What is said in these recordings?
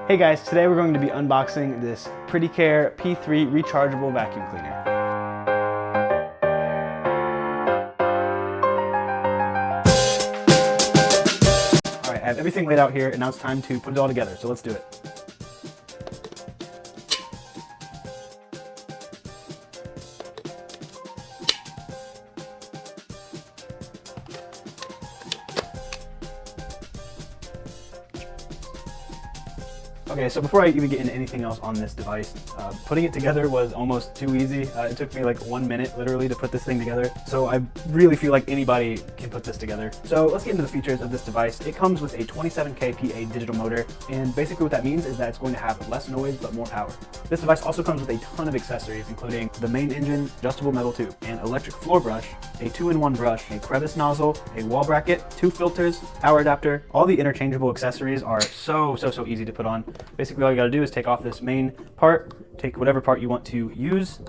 Hey guys, today we're going to be unboxing this PRETTYCARE P3 rechargeable vacuum cleaner. Alright, I have everything laid out here and now it's time to put it all together, so let's do it. Okay, so before I even get into anything else on this device, putting it together was almost too easy. It took me like 1 minute literally to put this thing together. So I really feel like anybody can put this together. So let's get into the features of this device. It comes with a 27K PA digital motor, and basically what that means is that it's going to have less noise but more power. This device also comes with a ton of accessories, including the main engine, adjustable metal tube, an electric floor brush, a 2-in-1 brush, a crevice nozzle, a wall bracket, 2 filters, power adapter. All the interchangeable accessories are so easy to put on. Basically all you gotta do is take off this main part, take whatever part you want to use,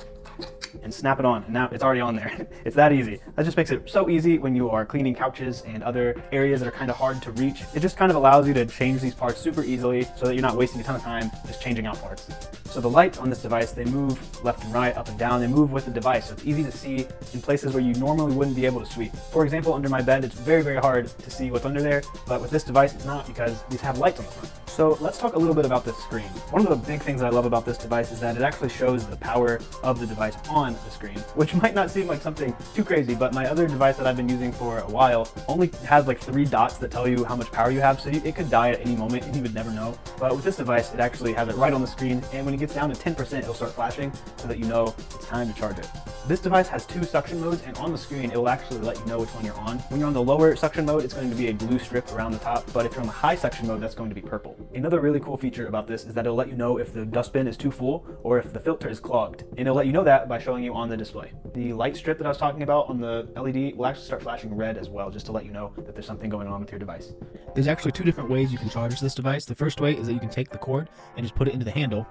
and snap it on, and now it's already on there. It's that easy. That just makes it so easy when you are cleaning couches and other areas that are kind of hard to reach. It just kind of allows you to change these parts super easily so that you're not wasting a ton of time just changing out parts. So the lights on this device, they move left and right, up and down, they move with the device, so it's easy to see in places where you normally wouldn't be able to sweep. For example, under my bed, it's very hard to see what's under there, but with this device, it's not, because these have lights on the front. So let's talk a little bit about this screen. One of the big things I love about this device is that it actually shows the power of the device on the screen, which might not seem like something too crazy, but my other device that I've been using for a while only has like 3 dots that tell you how much power you have, so it could die at any moment and you would never know. But with this device, it actually has it right on the screen, and when it gets down to 10%, it'll start flashing so that you know it's time to charge it. This device has 2 suction modes, and on the screen, it will actually let you know which one you're on. When you're on the lower suction mode, it's going to be a blue strip around the top, but if you're on the high suction mode, that's going to be purple. Another really cool feature about this is that it'll let you know if the dustbin is too full or if the filter is clogged, and it'll let you know that by showing you on the display. The light strip that I was talking about on the LED will actually start flashing red as well, just to let you know that there's something going on with your device. There's actually 2 different ways you can charge this device. The first way is that you can take the cord and just put it into the handle.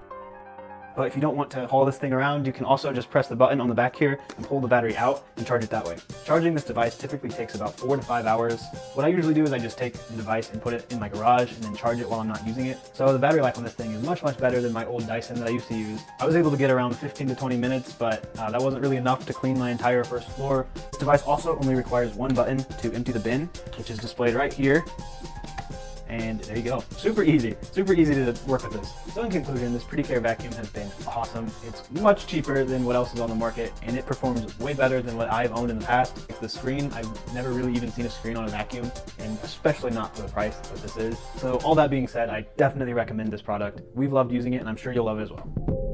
But if you don't want to haul this thing around, you can also just press the button on the back here and pull the battery out and charge it that way. Charging this device typically takes about 4 to 5 hours. What I usually do is I just take the device and put it in my garage and then charge it while I'm not using it. So the battery life on this thing is much better than my old Dyson that I used to use. I was able to get around 15 to 20 minutes, but that wasn't really enough to clean my entire first floor. This device also only requires 1 button to empty the bin, which is displayed right here. And there you go. Super easy to work with this. So in conclusion, this PRETTYCARE vacuum has been awesome. It's much cheaper than what else is on the market, and it performs way better than what I've owned in the past. Like the screen, I've never really even seen a screen on a vacuum, and especially not for the price that this is. So all that being said, I definitely recommend this product. We've loved using it, and I'm sure you'll love it as well.